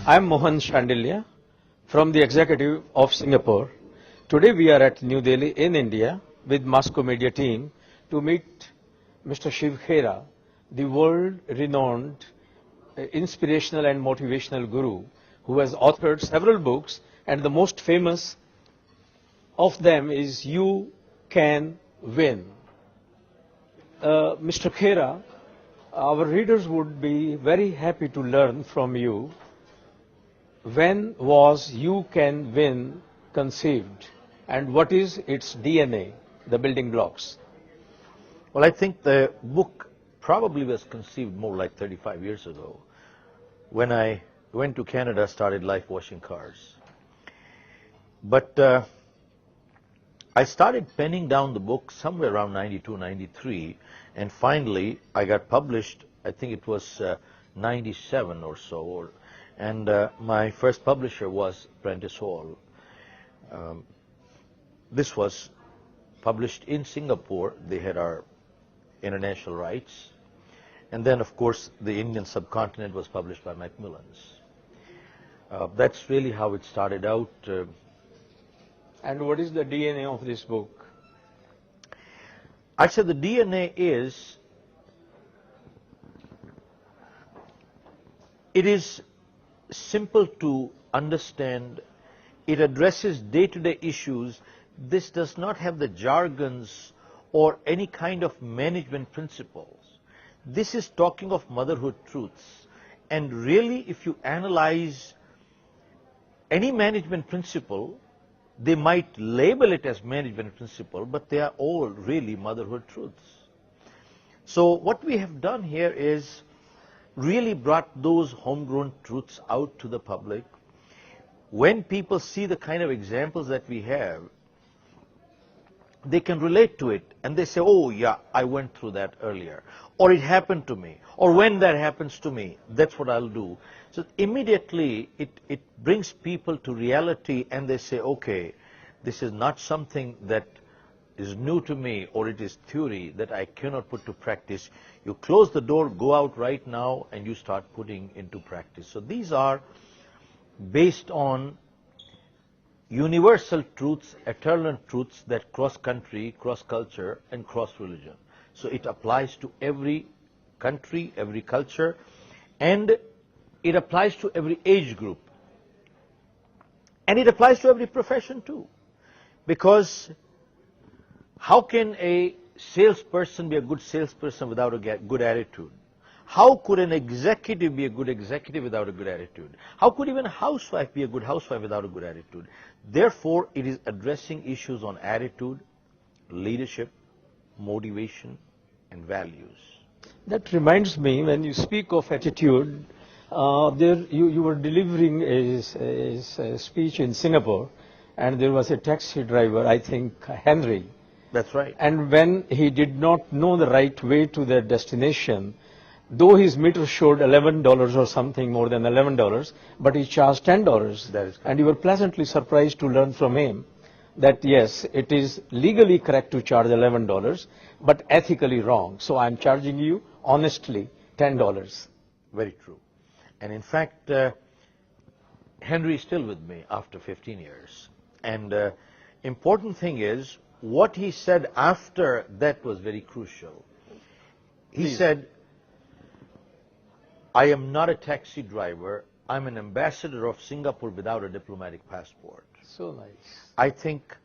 I'm Mohan Shandilya from the executive of Singapore. Today we are at New Delhi in India with Moscow media team to meet Mr. Shiv Khera, the world-renowned inspirational and motivational guru who has authored several books, and the most famous of them is You Can Win. Mr. Khera, our readers would be very happy to learn from you, when was You Can Win conceived and what is its DNA, the building blocks? Well, I think the book probably was conceived more like 35 years ago when I went to Canada, started life washing cars. But I started penning down the book somewhere around 92, 93, and finally I got published, I think it was 97 or so, and my first publisher was Prentice Hall. This was published in Singapore. They had our international rights. And then, of course, the Indian subcontinent was published by Macmillan's. That's really how it started out. And what is the DNA of this book? I said the DNA is, it is simple to understand. It addresses day-to-day issues. This does not have the jargons or any kind of management principles. This is talking of motherhood truths. And really, if you analyze any management principle, they might label it as management principle, but they are all really motherhood truths. So what we have done here is really brought those homegrown truths out to the public. When people see the kind of examples that we have, they can relate to it and they say, oh yeah, I went through that earlier, or it happened to me, or when that happens to me, that's what I'll do. So immediately it brings people to reality and they say, okay, this is not something that is new to me, or it is theory that I cannot put to practice. You close the door, go out right now, and you start putting into practice. So these are based on universal truths, eternal truths that cross country, cross culture, and cross religion. So it applies to every country, every culture, and it applies to every age group. And it applies to every profession too. Because how can a salesperson be a good salesperson without a good attitude? How could an executive be a good executive without a good attitude? How could even a housewife be a good housewife without a good attitude? Therefore, it is addressing issues on attitude, leadership, motivation, and values. That reminds me, when you speak of attitude, you were delivering a speech in Singapore, and there was a taxi driver, I think Henry. That's right. And when he did not know the right way to their destination, though his meter showed $11 or something, more than $11, but he charged $10. That is correct. And you were pleasantly surprised to learn from him that yes, it is legally correct to charge $11, but ethically wrong. So I'm charging you honestly $10. Very true. And in fact, Henry is still with me after 15 years. And important thing is, what he said after that was very crucial. He said, I am not a taxi driver. I'm an ambassador of Singapore without a diplomatic passport. So nice. I think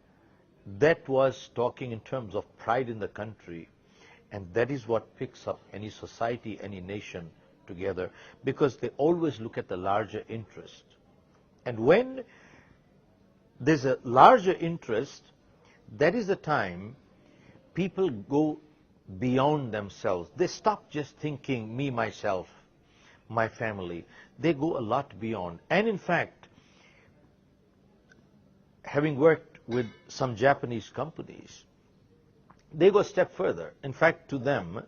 that was talking in terms of pride in the country, and that is what picks up any society, any nation together, because they always look at the larger interest. And when there's a larger interest, that is the time people go beyond themselves. They stop just thinking me, myself, my family. They go a lot beyond. And in fact, having worked with some Japanese companies, they go a step further. In fact, to them,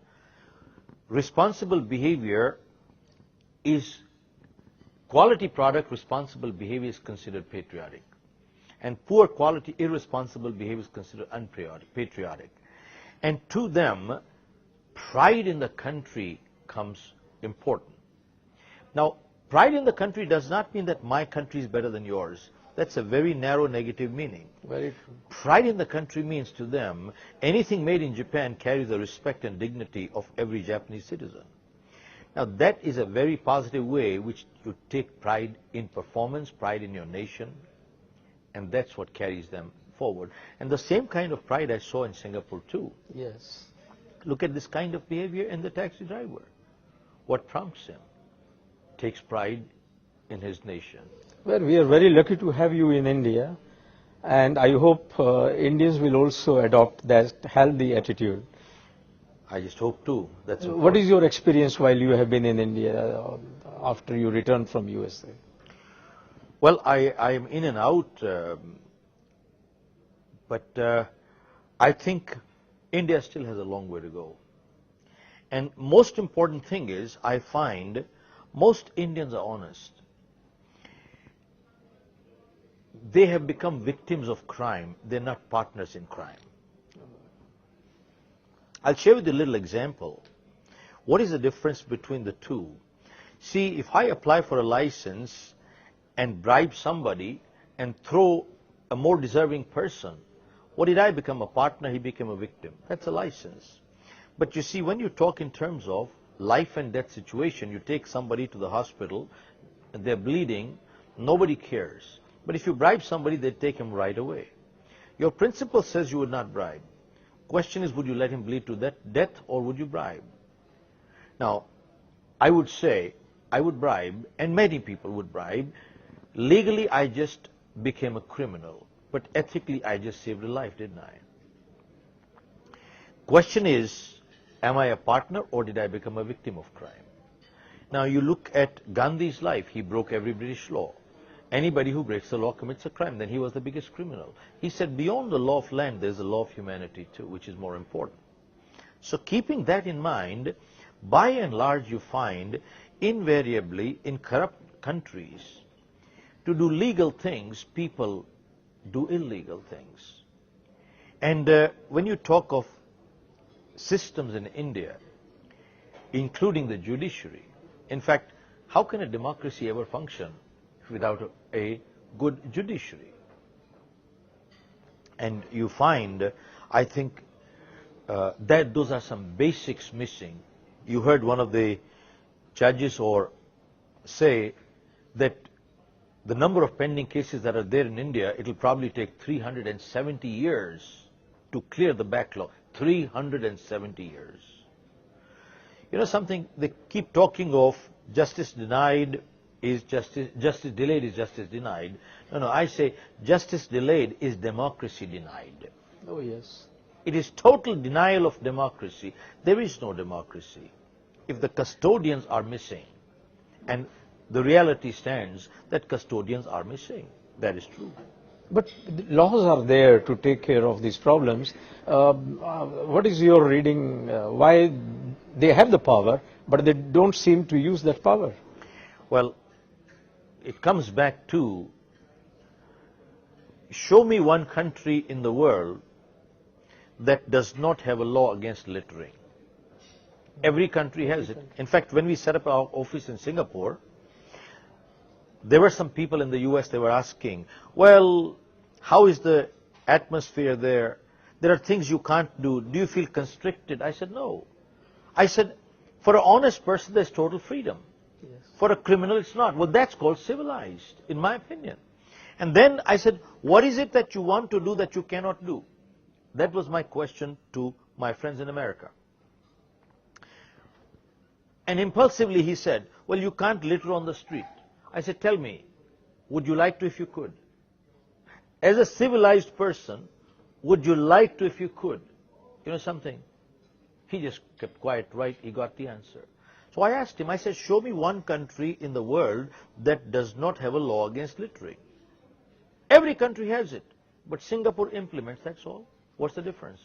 responsible behavior is quality product, responsible behavior is considered patriotic. And poor quality, irresponsible behavior is considered unpatriotic. And to them, pride in the country comes important. Now, Pride in the country does not mean that my country is better than yours. That's a very narrow negative meaning. Very true. Pride in the country means to them, anything made in Japan carries the respect and dignity of every Japanese citizen. Now that is a very positive way which you take pride in performance, pride in your nation, and that's what carries them forward. And the same kind of pride I saw in Singapore too. Yes. Look at this kind of behavior in the taxi driver. What prompts him? Takes pride in his nation. Well, we are very lucky to have you in India, and I hope Indians will also adopt that healthy attitude. I just hope too. That's What is your experience while you have been in India after you returned from USA? Well, I am in and out, but I think India still has a long way to go. And most important thing is, I find most Indians are honest. They have become victims of crime. They're not partners in crime. I'll share with you a little example. What is the difference between the two? See, if I apply for a license and bribe somebody and throw a more deserving person, what did I become? A partner, he became a victim. That's a license. But you see, when you talk in terms of life and death situation, you take somebody to the hospital, and they're bleeding, nobody cares. But if you bribe somebody, they take him right away. Your principle says you would not bribe. Question is, would you let him bleed to death or would you bribe? Now, I would say I would bribe, and many people would bribe. Legally, I just became a criminal, but ethically, I just saved a life, didn't I? Question is, am I a partner or did I become a victim of crime? Now, you look at Gandhi's life. He broke every British law. Anybody who breaks the law commits a crime. Then he was the biggest criminal. He said, beyond the law of land, there's the law of humanity too, which is more important. So keeping that in mind, by and large, you find invariably in corrupt countries, to do legal things, people do illegal things. And when you talk of systems in India, including the judiciary, in fact, how can a democracy ever function without a good judiciary? And you find, I think, that those are some basics missing. You heard one of the judges say that the number of pending cases that are there in India, it will probably take 370 years to clear the backlog. 370 years. You know something, they keep talking of justice denied is justice delayed is justice denied. No, I say justice delayed is democracy denied. Oh, yes. It is total denial of democracy. There is no democracy if the custodians are missing. And the reality stands that custodians are missing. That is true. But laws are there to take care of these problems. What is your reading? Why they have the power, but they don't seem to use that power? Well, it comes back to, show me one country in the world that does not have a law against littering. Every country has it. In fact, when we set up our office in Singapore, there were some people in the US, they were asking, well, how is the atmosphere there? There are things you can't do. Do you feel constricted? I said, no. I said, for an honest person, there's total freedom. Yes. For a criminal, it's not. Well, that's called civilized, in my opinion. And then I said, what is it that you want to do that you cannot do? That was my question to my friends in America. And impulsively he said, well, you can't litter on the street. I said, tell me, would you like to if you could? As a civilized person, would you like to if you could? You know something? He just kept quiet, right? He got the answer. So I asked him, I said, show me one country in the world that does not have a law against littering. Every country has it, but Singapore implements, that's all. What's the difference?